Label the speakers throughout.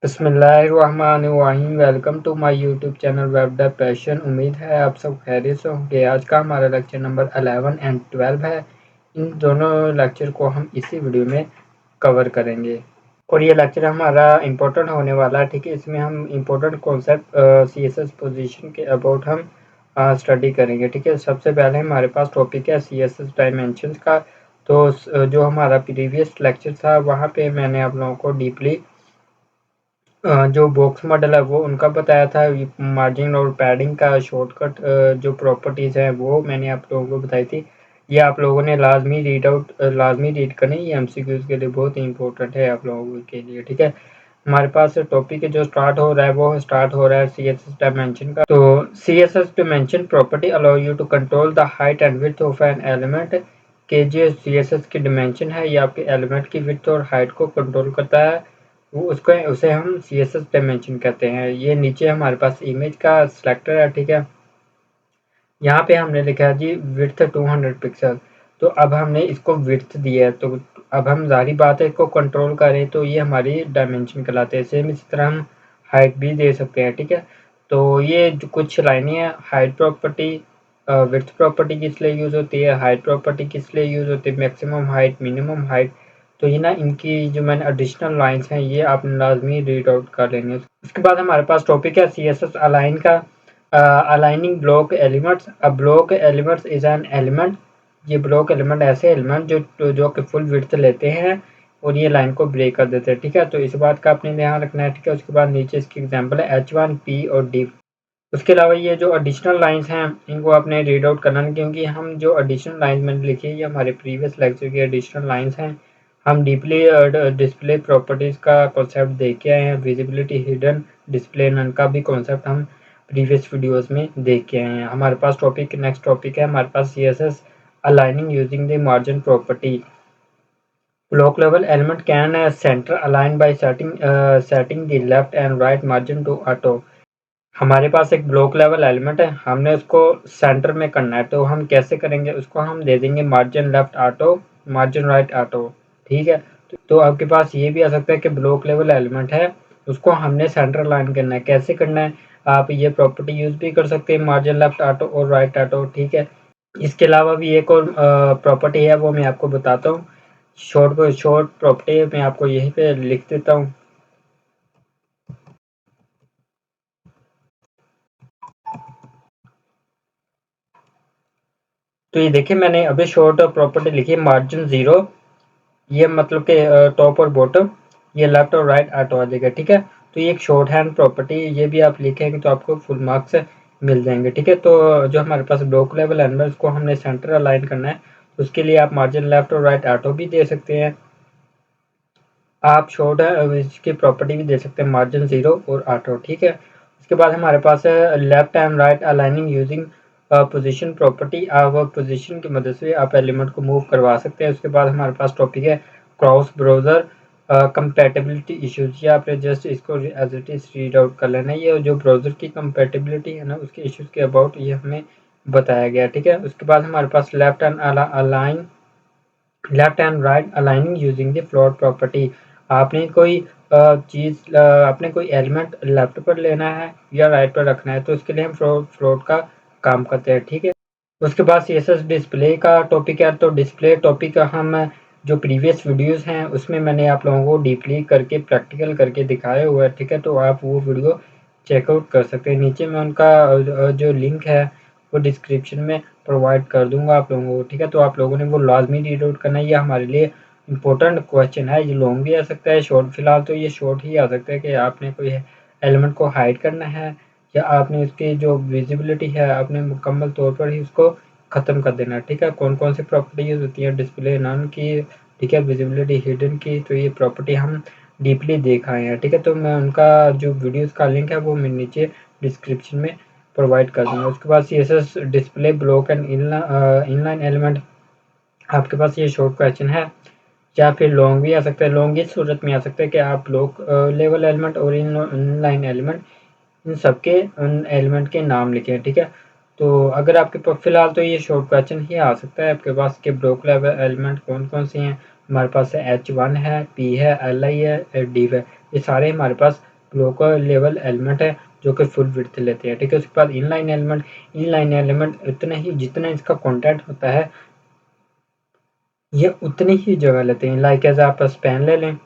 Speaker 1: बिस्मिल्लाहिर्रहमानिर्रहीम। Welcome to my YouTube channel Web Dev Passion. उम्मीद है आप सब खैरियत से होंगे। आज का हमारा लेक्चर नंबर 11 एंड 12 है। इन दोनों लेक्चर को हम इसी वीडियो में कवर करेंगे और ये लेक्चर हमारा इम्पोर्टेंट होने वाला है। ठीक है, इसमें हम इम्पोर्टेंट कॉन्सेप्ट CSS पोजीशन के अबाउट हम स्टडी करेंगे। ठीक है, सबसे पहले हमारे पास टॉपिक है CSS डायमेंशंस का। तो जो हमारा प्रीवियस लेक्चर था वहाँ पे मैंने आप लोगों को डीपली जो बॉक्स मॉडल है वो उनका बताया था। मार्जिन और पैडिंग का शॉर्टकट जो प्रॉपर्टीज़ हैं वो मैंने आप लोगों को बताई थी। ये आप लोगों ने लाजमी रीड करनी। ये MCQs के लिए बहुत ही इंपॉर्टेंट है आप लोगों के लिए। ठीक है, हमारे पास टॉपिक जो स्टार्ट हो रहा है वो स्टार्ट हो रहा है CSS डायमेंशन का। तो CSS dimension property allow you to control the height and width of an element. के जो CSS की डायमेंशन है ये आपके एलिमेंट की विड्थ और हाइट को कंट्रोल करता है। उसे हम CSS डायमेंशन कहते हैं। ये नीचे हमारे पास इमेज का सिलेक्टर है। ठीक है, यहाँ पे हमने लिखा है जी विड्थ 200 पिक्सल। तो अब हमने इसको विड्थ दिया है, तो अब हम जाहिर बात है इसको कंट्रोल करें तो ये हमारी डायमेंशन कहलाते हैं। सेम इसी तरह हम हाइट भी दे सकते हैं। ठीक है, तो ये जो कुछ लाइनें हैं, हाइट प्रॉपर्टी, विड्थ प्रॉपर्टी किस लिए यूज़ होती है, हाइट प्रॉपर्टी किस लिए यूज़ होती है, मैक्सिमम हाइट, मिनिमम हाइट। तो ये ना इनकी जो मैंने एडिशनल लाइन्स हैं ये आपने लाजमी रीड आउट कर लेंगे। उसके बाद हमारे पास टॉपिक है CSS अलाइन का। Aligning block elements. A block elements is an element. ये ब्लॉक एलिमेंट ऐसे एलिमेंट जो कि फुल विड्थ लेते हैं और ये लाइन को ब्रेक कर देते हैं। ठीक है, तो इस बात का आपने ध्यान रखना है। ठीक है, उसके बाद नीचे इसकी एग्जांपल है H1, P और D। उसके अलावा ये जो एडिशनल लाइंस हैं इनको आपने रीड आउट करना है, क्योंकि हम जो एडिशनल लाइंस मैंने लिखी है ये हमारे प्रीवियस लेक्चर की एडिशनल लाइंस हैं। हम डीपली डिस्प्ले प्रॉपर्टीज़ का कॉन्सेप्ट देख के आए हैं। विजिबिलिटी, हिडन, डिस्प्ले नन का भी कॉन्सेप्ट हम प्रीवियस वीडियोस में देख के आए हैं। हमारे पास नेक्स्ट टॉपिक है हमारे पास CSS aligning using the margin property. Block level element can centre align by setting the left and right margin to auto. हमारे पास एक ब्लॉक लेवल एलिमेंट है, हमने उसको सेंटर में करना है। तो हम कैसे करेंगे, उसको हम दे देंगे margin left auto, margin right auto. ठीक है, तो आपके पास ये भी आ सकता है कि ब्लॉक लेवल एलिमेंट है उसको हमने सेंटर लाइन करना है। कैसे करना है, आप ये प्रॉपर्टी यूज भी कर सकते हैं, मार्जिन लेफ्ट ऑटो और राइट ऑटो। ठीक है, इसके अलावा भी एक और प्रॉपर्टी है वो मैं आपको बताता हूँ। शॉर्ट प्रॉपर्टी मैं आपको यहीं पे लिख देता हूँ। तो ये देखिए मैंने अभी शॉर्ट प्रॉपर्टी लिखी है मार्जिन 0। ये मतलब कि टॉप और बॉटम, ये लेफ्ट और राइट ऑटो आ जाएगा। ठीक है, तो ये एक शॉर्ट हैंड प्रॉपर्टी, ये भी आप लिखेंगे तो आपको फुल मार्क्स मिल जाएंगे। ठीक है, तो जो हमारे पास ब्लॉक लेवल एनिमल्स को हमने सेंटर अलाइन करना है उसके लिए आप मार्जिन लेफ्ट और राइट ऑटो भी दे सकते हैं। आप शॉर्ट है इसकी प्रॉपर्टी भी दे सकते हैं मार्जिन 0 और ऑटो। ठीक है, उसके बाद हमारे पास है left and right aligning using position property. आप पोजीशन की मदद से आप एलिमेंट को मूव करवा सकते हैं। उसके बाद हमारे पास टॉपिक है क्रॉस ब्राउज़र कंपैटिबिलिटी इश्यूज। या आपने जस्ट इसको as it is read out कर लेना है। ये जो ब्राउज़र की कंपैटिबिलिटी है ना उसके इश्यूज के अबाउट ये हमें बताया गया। ठीक है, उसके बाद हमारे पास left and right aligning using the float property. आपने कोई आपने कोई एलिमेंट लेफ्ट पर लेना है या राइट पर रखना है तो उसके लिए हम फ्लोट का काम करते हैं। ठीक है, उसके बाद CSS डिस्प्ले का टॉपिक है। तो डिस्प्ले टॉपिक हम जो प्रीवियस वीडियोस हैं उसमें मैंने आप लोगों को डीपली करके प्रैक्टिकल करके दिखाया हुआ है। ठीक है, तो आप वो वीडियो चेकआउट कर सकते हैं। नीचे में उनका जो लिंक है वो डिस्क्रिप्शन में प्रोवाइड कर दूंगा आप लोगों को। ठीक है, तो आप लोगों ने वो लाजमी रीड आउट करना है। ये हमारे लिए इंपॉर्टेंट क्वेश्चन है। ये लॉन्ग भी आ सकता है, शॉर्ट, फिलहाल तो ये शॉर्ट ही आ सकता है कि आपने कोई एलिमेंट को हाइड करना है या आपने उसकी जो विजिबिलिटी है आपने मुकम्मल तौर पर ही उसको ख़त्म कर देना है। ठीक है, कौन कौन सी प्रॉपर्टी यूज़ होती है, डिस्प्ले नन की, ठीक है, विजिबिलिटी हिडन की। तो ये प्रॉपर्टी हम डीपली देख आए हैं। ठीक है, तो मैं उनका जो वीडियोस का लिंक है वो मैं नीचे डिस्क्रिप्शन में प्रोवाइड कर दूंगा। उसके बाद CSS display block and inline element. आपके पास ये शॉर्ट क्वेश्चन है या फिर लॉन्ग भी आ सकता है। लॉन्ग इस सूरत में आ सकता है कि आप ब्लॉक लेवल एलिमेंट और इनलाइन एलिमेंट इन सबके उन एलिमेंट के नाम लिखें। ठीक है, तो अगर आपके पास फ़िलहाल तो ये शॉर्ट क्वेश्चन ही आ सकता है आपके पास कि ब्लॉक लेवल एलिमेंट कौन-कौन से हैं। हमारे पास है H1 है, P है, Li है, Div है। ये सारे हमारे पास ब्लॉक लेवल एलिमेंट है जो कि फुल विड्थ लेते हैं, ठीक है। उसके बाद इनलाइन एलिमेंट उतने ही जितना इसका कंटेंट होता है ये उतनी ही जगह लेते हैं। लाइक एज आप स्पैन ले लें,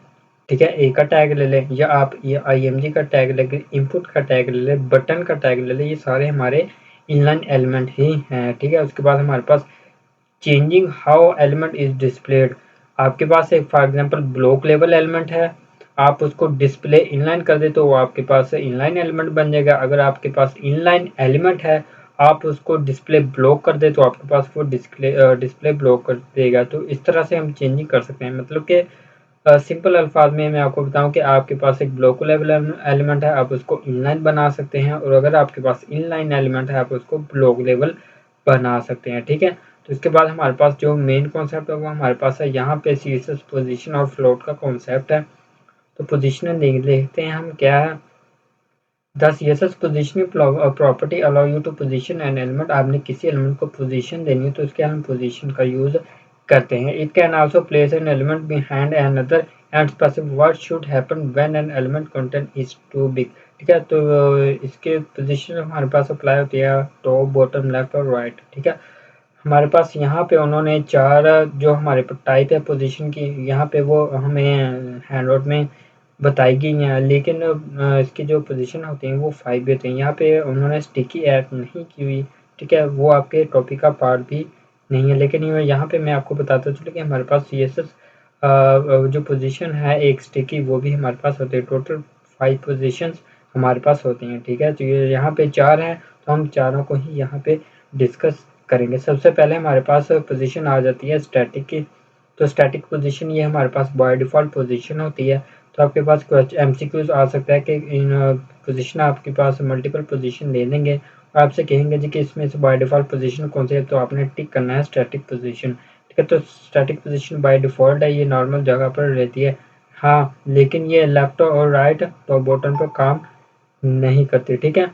Speaker 1: ठीक है, ए का टैग ले लें, या आप ये IMG का टैग ले लें, इनपुट का टैग ले लें, बटन का टैग ले लें, ये सारे हमारे इनलाइन एलिमेंट ही हैं, ठीक है। उसके बाद हमारे पास changing how element is displayed. आपके पास एक for example block level element है, आप उसको डिस्प्ले इनलाइन कर दे तो वो आपके पास इनलाइन एलिमेंट बन जाएगा। अगर आपके पास इनलाइन एलिमेंट है, आप उसको डिस्प्ले ब्लॉक कर दे तो आपके पास वो डिस्प्ले ब्लॉक कर देगा। तो इस तरह से हम चेंजिंग कर सकते हैं। मतलब कि सिंपल अल्फाज में मैं आपको बताऊं कि आपके पास एक ब्लॉक लेवल एलिमेंट है, आप उसको इनलाइन बना सकते हैं, और अगर आपके पास इनलाइन एलिमेंट है आप उसको ब्लॉक लेवल बना सकते हैं, ठीक है। तो इसके बाद हमारे पास जो मेन कॉन्सेप्ट है वो हमारे पास है यहाँ पे CSS पोजीशन और फ्लोट का कॉन्सेप्ट है। तो पोजीशन देखते हैं हम क्या है। The CSS positioning property allow you to position an element. आपने किसी एलिमेंट को पोजीशन देनी है तो उसके हम पोजीशन का यूज करते हैं। It can also place an element behind another and specify what should happen when an element content is too big, ठीक है। तो इसके पोजीशन हमारे पास अप्लाई होती है टॉप, बॉटम, लेफ्ट और राइट, ठीक है। हमारे पास यहाँ पे उन्होंने 4 जो हमारे टाइप है पोजीशन की, यहाँ पे वो हमें हैंडआउट में बताई गई हैं, लेकिन इसकी जो पोजीशन होती हैं वो 5 होती हैं। यहाँ पे उन्होंने स्टिकी ऐड नहीं की हुई, ठीक है, वो आपके टॉपिक का पार्ट भी नहीं है। लेकिन ये यहाँ पे मैं आपको बताता चलूँ कि हमारे पास CSS जो पोजीशन है एक स्टिकी वो भी हमारे पास होती है। टोटल 5 पोजीशंस हमारे पास होती हैं, ठीक है। तो ये यहाँ पे 4 हैं, तो हम चारों को ही यहाँ पे डिस्कस करेंगे। सबसे पहले हमारे पास पोजीशन आ जाती है स्टैटिक की। तो स्टैटिक पोजीशन ये हमारे पास बाय डिफ़ॉल्ट पोजीशन होती है। तो आपके पास कुछ MCQs आ सकता है कि इन पोजीशन आपके पास मल्टीपल पोजीशन ले लेंगे और आपसे कहेंगे जी कि इसमें से बाय डिफ़ॉल्ट पोजीशन कौन सी है, तो आपने टिक करना है स्टैटिक पोजीशन, ठीक है। तो स्टैटिक पोजीशन बाय डिफ़ॉल्ट है, ये नॉर्मल जगह पर रहती है। हाँ, लेकिन ये लेफ्ट और राइट टॉप बॉटम पर काम नहीं करती, ठीक है।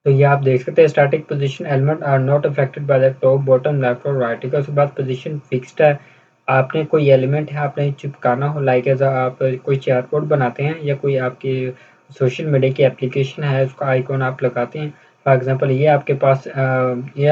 Speaker 1: तो ये आप देख सकते हैं static position element are not affected by the top, bottom, left और राइट, ठीक है। उसके बाद पोजीशन फिक्स्ड है। आपने कोई एलिमेंट है आपने चिपकाना हो, लाइक एज आप कोई चार कोड बनाते हैं या कोई आपकी सोशल मीडिया की एप्लीकेशन है उसका आइकॉन आप लगाते हैं। फॉर एग्जांपल ये आपके पास ये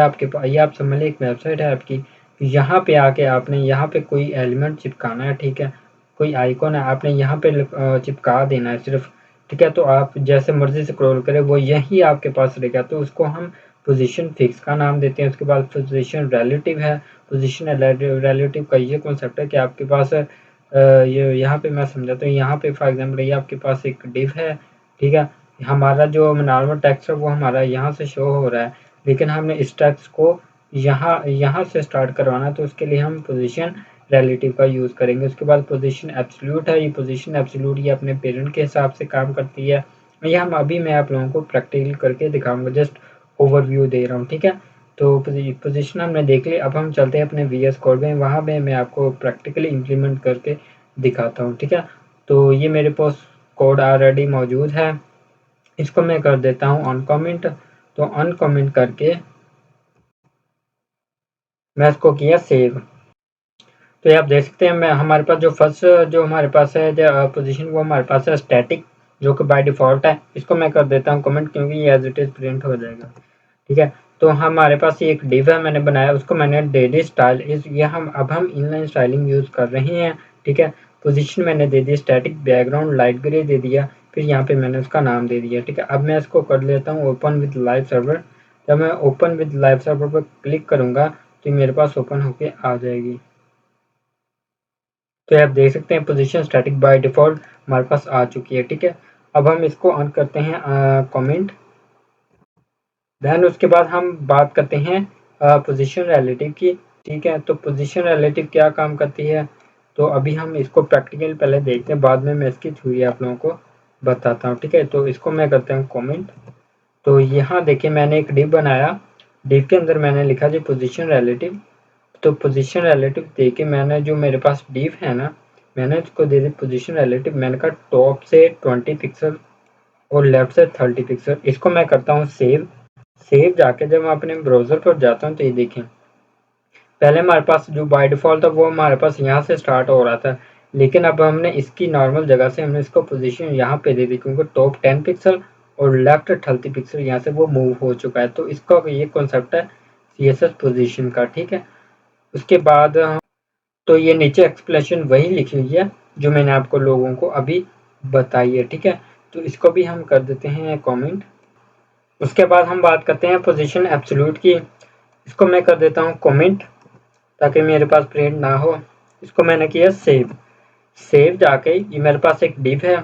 Speaker 1: आप समझ लें एक वेबसाइट है आपकी, यहाँ पे आके आपने यहाँ पे कोई एलिमेंट चिपकाना है, ठीक है। कोई आइकॉन है आपने यहाँ पे चिपका देना है सिर्फ, ठीक है। तो आप जैसे मर्जी स्क्रॉल करें वो यही आपके पास रहेगा। तो उसको हम पोजीशन फिक्स का नाम देते हैं। उसके बाद पोजीशन रिलेटिव है। पोजीशन रिलेटिव का ये कॉन्सेप्ट है कि आपके पास ये यहाँ पे मैं समझाता हूँ। यहाँ पे फॉर एग्जांपल ये आपके पास एक डिव है, ठीक है। हमारा जो नॉर्मल टेक्स्ट है वो हमारा यहाँ से शो हो रहा है, लेकिन हमने इस टेक्स्ट को यहाँ यहाँ से स्टार्ट करवाना है, तो उसके लिए हम पोजीशन रिलेटिव का यूज़ करेंगे। उसके बाद पोजीशन एब्सोल्यूट है। ये पोजीशन एब्सोल्यूट ये अपने पेरेंट के हिसाब से काम करती है। ये हम अभी मैं आप लोगों को प्रैक्टिकली करके दिखाऊंगा, जस्ट ओवरव्यू दे रहा हूँ, ठीक है। तो पोजीशन हमने देख ली। अब हम चलते हैं अपने VS कोड में, वहाँ पे मैं आपको प्रैक्टिकली इम्प्लीमेंट करके दिखाता हूँ, ठीक है। तो ये मेरे पास कोड ऑलरेडी मौजूद है, इसको मैं कर देता हूँ अनकमेंट। तो अनकमेंट करके मैं इसको किया सेव। तो ये आप देख सकते हैं मैं हमारे पास जो फर्स्ट जो हमारे पास है जो पोजीशन वो हमारे पास है स्टैटिक, जो कि बाय डिफ़ॉल्ट है। इसको मैं कर देता हूँ कमेंट क्योंकि ये एज इट इज़ प्रिंट हो जाएगा, ठीक है। तो हमारे पास ये एक डिव है मैंने बनाया, उसको मैंने डेली स्टाइल इस ये हम अब हम इनलाइन स्टाइलिंग यूज़ कर रहे हैं, ठीक है। पोजीशन मैंने दे दी स्टैटिक, बैकग्राउंड लाइट ग्रे दे दिया, फिर यहाँ पे मैंने उसका नाम दे दिया, ठीक है। अब मैं इसको कर लेता हूँ ओपन विद लाइव सर्वर। जब मैं ओपन विद लाइव सर्वर पर क्लिक करूँगा तो मेरे पास ओपन होके आ जाएगी। तो आप देख सकते हैं पोजीशन स्टैटिक बाय डिफ़ॉल्ट हमारे पास आ चुकी है, ठीक है। अब हम इसको ऑन करते हैं कमेंट। देन उसके बाद हम बात करते हैं पोजीशन रिलेटिव की, ठीक है। तो पोजीशन रिलेटिव क्या काम करती है, तो अभी हम इसको प्रैक्टिकल पहले देखते हैं, बाद में मैं इसकी थ्योरी आप लोगों को बताता हूँ, ठीक है। तो इसको मैं करता हूँ कमेंट। तो यहाँ देखिए मैंने एक डिव बनाया, डिव के अंदर मैंने लिखा जी पोजीशन रिलेटिव। तो पोजीशन रिलेटिव देके मैंने जो मेरे पास डिव है ना, मैंने इसको दे दी पोजीशन रिलेटिव। मैंने कहा टॉप से 20 पिक्सल और लेफ्ट से 30 पिक्सल। इसको मैं करता हूँ सेव। सेव जाके जब मैं अपने ब्राउज़र पर जाता हूँ तो ये देखें, पहले हमारे पास जो बाय डिफ़ॉल्ट था वो हमारे पास यहाँ से स्टार्ट हो रहा था, लेकिन अब हमने इसकी नॉर्मल जगह से हमने इसको पोज़ीशन यहाँ पे दे दी, क्योंकि टॉप 10 पिक्सल और लेफ्ट 30 पिक्सल यहाँ से वो मूव हो चुका है। तो इसका ये कॉन्सेप्ट है सीएसएस पोज़ीशन का, ठीक है। उसके बाद तो ये नीचे एक्सप्लेनेशन वही लिखी हुई है जो मैंने आपको लोगों को अभी बताई है, ठीक है। तो इसको भी हम कर देते हैं कमेंट। उसके बाद हम बात करते हैं पोजीशन एब्सोल्यूट की। इसको मैं कर देता हूँ कमेंट ताकि मेरे पास प्रिंट ना हो। इसको मैंने किया सेव। सेव जाके ये मेरे पास एक डिव है,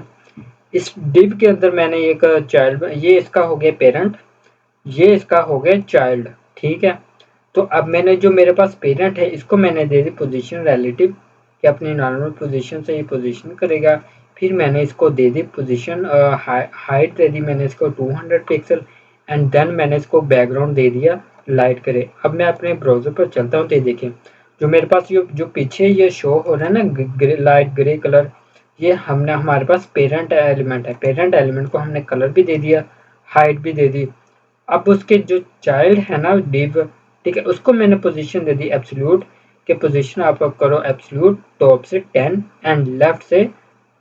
Speaker 1: इस डिव के अंदर मैंने एक चाइल्ड, ये इसका हो गया पेरेंट, ये इसका हो गया चाइल्ड, ठीक है। तो अब मैंने जो मेरे पास पेरेंट है इसको मैंने दे दी पोजीशन रिलेटिव कि अपनी नॉर्मल पोजीशन से ये पोजीशन करेगा। फिर मैंने इसको दे दी पोजीशन हाइट दे दी मैंने इसको 200 पिक्सल एंड देन मैंने इसको बैकग्राउंड दे दिया लाइट करे। अब मैं अपने ब्राउज़र पर चलता हूँ तो ये देखें, जो मेरे पास ये जो पीछे ये शो हो रहा है ना लाइट ग्रे कलर, ये हमने हमारे पास पेरेंट एलिमेंट है। पेरेंट एलिमेंट को हमने कलर भी दे दिया, हाइट भी दे दी। अब उसके जो चाइल्ड है ना डिव, ठीक है, उसको मैंने पोजीशन दे दी एब्सोल्यूट के पोजीशन आप करो एब्सोल्यूट टॉप से 10 एंड लेफ्ट से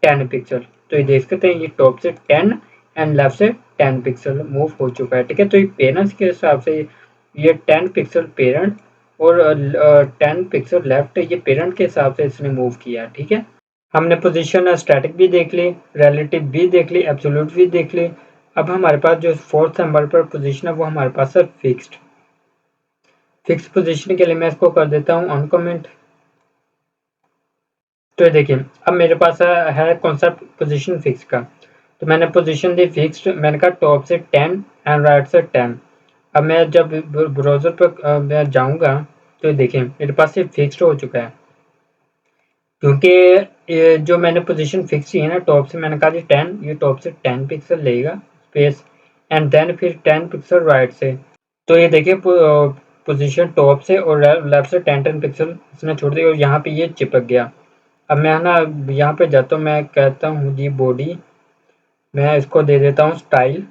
Speaker 1: 10 पिक्सल। तो ये देख सकते हैं ये टॉप से 10 एंड लेफ्ट से 10 पिक्सल मूव हो चुका है, ठीक है। तो ये पेरेंट्स के हिसाब से ये 10 पिक्सल पेरेंट और 10 पिक्सल लेफ्ट ये पेरेंट के हिसाब से इसने मूव किया, ठीक है। हमने पोजीशन स्टैटिक भी देख ली, रिलेटिव भी देख ली, एब्सोल्यूट भी देख ली। अब हमारे पास जो फोर्थ नंबर पर पोजीशन है वो हमारे पास है फिक्स्ड। फिक्स पोजीशन के लिए मैं इसको कर देता हूँ ऑन कमेंट। तो ये देखिए अब मेरे पास है कॉन्सेप्ट पोजीशन फिक्स का। तो मैंने पोजीशन दी फिक्स्ड, मैंने कहा टॉप से 10 एंड राइट से 10। अब मैं जब ब्राउज़र पर मैं जाऊँगा तो ये देखिए मेरे पास ये फिक्स्ड हो चुका है, क्योंकि ये जो मैंने पोजीशन फिक्स की है ना टॉप से मैंने कहा जी 10, ये टॉप से 10 पिक्सल लेगा स्पेस एंड देन फिर 10 पिक्सल राइट से। तो ये देखिए पोजीशन टॉप से और लेफ्ट से 10 पिक्सल इसने छोड़ दिया और यहाँ पे ये चिपक गया। अब मैं ना यहाँ पे जाता हूँ, मैं कहता हूँ जी बॉडी, मैं इसको दे देता हूँ स्टाइल,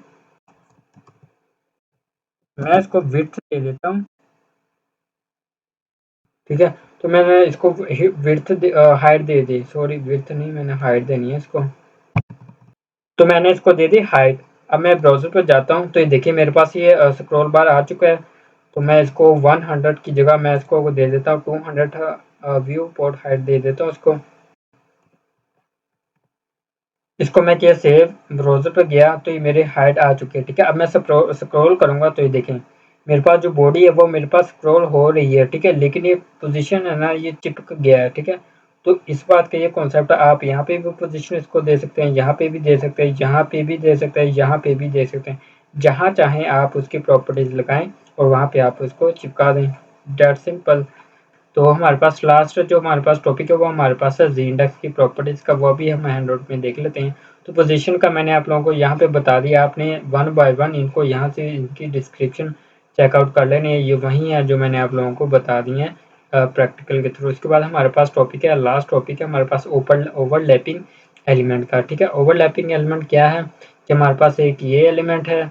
Speaker 1: मैं इसको विड्थ दे देता हूँ, ठीक है। तो मैंने इसको विड्थ हाइट दे दी, सॉरी विड्थ नहीं मैंने हाइट देनी है इसको। तो मैंने इसको दे दी हाइट। अब मैं ब्राउज़र पर जाता हूँ तो ये देखिए मेरे पास ये स्क्रॉल बार आ चुका है। तो मैं इसको 100 की जगह मैं इसको दे देता हूँ 200 व्यू पोर्ट हाइट दे देता हूँ इसको। इसको मैं किया सेव, ब्राउज़र पर गया तो ये मेरी हाइट आ चुकी है, ठीक है। अब मैं स्क्रॉल करूँगा तो ये देखें मेरे पास जो बॉडी है वो मेरे पास स्क्रॉल हो रही है, ठीक है, लेकिन ये पोजीशन है ना ये चिपक गया है, ठीक है। तो इस बात का ये कॉन्सेप्ट आप यहाँ पे भी पोजीशन इसको दे सकते हैं, यहाँ पे भी दे सकते हैं, यहाँ पे भी दे सकते हैं, यहाँ पे भी दे सकते हैं। जहाँ चाहें आप उसकी प्रॉपर्टीज़ लगाएँ और वहाँ पे आप उसको चिपका दें, दैट सिंपल। तो हमारे पास लास्ट जो हमारे पास टॉपिक है वो हमारे पास है जी इंडेक्स की प्रॉपर्टीज़ का, वो भी हम हैंड आउट में देख लेते हैं। तो पोजीशन का मैंने आप लोगों को यहाँ पे बता दिया, आपने वन बाय वन इनको यहाँ से इनकी डिस्क्रिप्शन चेकआउट कर लेनी है, ये वही है जो मैंने आप लोगों को बता दी है प्रैक्टिकल के थ्रू। उसके बाद हमारे पास टॉपिक है, लास्ट टॉपिक है हमारे पास ओवरलैपिंग एलिमेंट का, ठीक है। ओवरलैपिंग एलिमेंट क्या है कि हमारे पास एक ये एलिमेंट है,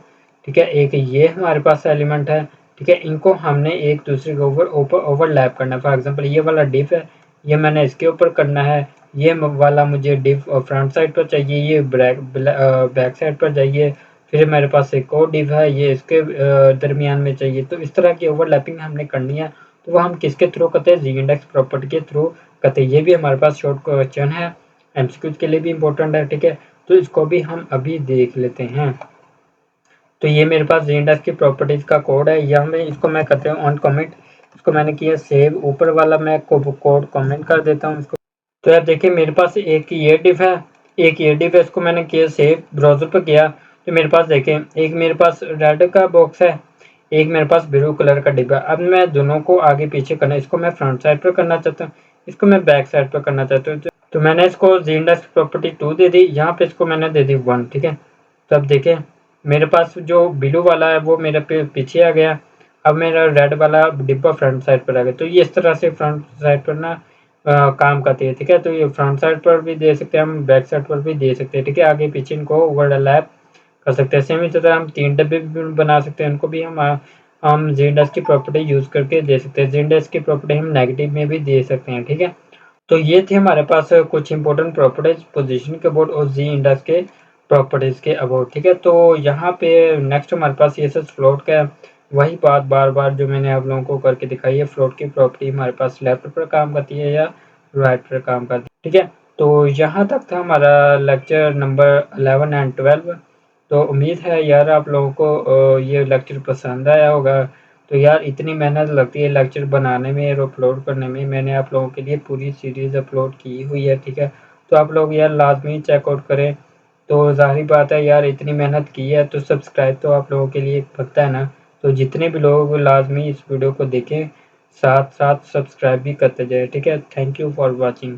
Speaker 1: ठीक है, एक ये हमारे पास एलिमेंट है, ठीक है। इनको हमने एक दूसरे के ऊपर ओवरलैप करना है। फॉर एग्जांपल ये वाला डिव है, ये मैंने इसके ऊपर करना है, ये वाला मुझे डिव फ्रंट साइड पर चाहिए, ये बैक साइड पर चाहिए, फिर मेरे पास एक और डिव है ये इसके दरमियान में चाहिए। तो इस तरह की ओवरलैपिंग हमने करनी है, तो वो हम किसके थ्रू करते हैं, जी इंडेक्स प्रॉपर्टी के थ्रू करते हैं। ये भी हमारे पास शॉर्ट क्वेश्चन है, एमसीक्यूज के लिए भी इंपॉर्टेंट है, ठीक है। तो इसको भी हम अभी देख लेते हैं। तो ये मेरे पास जी इंडेक्स की प्रॉपर्टीज का कोड है, यहाँ में इसको मैं करते हूँ ऑन कमेंट। इसको मैंने किया सेव, ऊपर वाला मैं कोड कमेंट कर देता हूँ इसको। तो यार देखिए मेरे पास एक ये डिव है, एक ये डिव है, इसको मैंने किया सेव, ब्राउज़र पर गया तो मेरे पास देखें एक मेरे पास रेड का बॉक्स है, एक मेरे पास ब्लू कलर का डिब्बा। अब मैं दोनों को आगे पीछे करना, इसको मैं फ्रंट साइड पर करना चाहता हूँ, इसको मैं बैक साइड पर करना चाहता हूँ। तो मैंने इसको जी इंडेक्स प्रॉपर्टी 2 दे दी, यहाँ पे इसको मैंने दे दी 1, ठीक है। तो अब देखें मेरे पास जो ब्लू वाला है वो मेरे पीछे आ गया, अब मेरा रेड वाला डिब्बा फ्रंट साइड पर आ गया। तो ये इस तरह से फ्रंट साइड पर ना काम करती है, ठीक है। तो ये फ्रंट साइड पर भी दे सकते हैं हम, बैक साइड पर भी दे सकते हैं, ठीक है। आगे पीछे इनको ओवरलैप कर सकते हैं। सेम इसी तरह हम 3 डब्बे भी बना सकते हैं, उनको भी हम ज़ेड की प्रॉपर्टी यूज़ करके दे सकते हैं। ज़ेड की प्रॉपर्टी हम नेगेटिव में भी दे सकते हैं, ठीक है। तो ये थे हमारे पास कुछ इंपॉर्टेंट प्रॉपर्टीज पोजीशन के अबाउट और जी इंडेक्स के प्रॉपर्टीज के अबाउट, ठीक है। तो यहाँ पे नेक्स्ट हमारे पास ये सच फ्लोट का वही बात बार बार जो मैंने आप लोगों को करके दिखाई है। फ्लोट की प्रॉपर्टी हमारे पास लेफ्ट पर काम करती है या राइट पर काम करती है, ठीक है। तो यहाँ तक था हमारा लेक्चर नंबर 11 एंड 12। तो उम्मीद है यार आप लोगों को ये लेक्चर पसंद आया होगा। तो यार इतनी मेहनत लगती है लेक्चर बनाने में और अपलोड करने में। मैंने आप लोगों के लिए पूरी सीरीज़ अपलोड की हुई है, ठीक है। तो आप लोग यार लाजमी चेकआउट करें। तो ज़ाहिर बात है यार इतनी मेहनत की है तो सब्सक्राइब तो आप लोगों के लिए बनता है ना। तो जितने भी लोग लाजमी इस वीडियो को देखें, साथ साथ सब्सक्राइब भी करते जाए, ठीक है। Thank you for watching.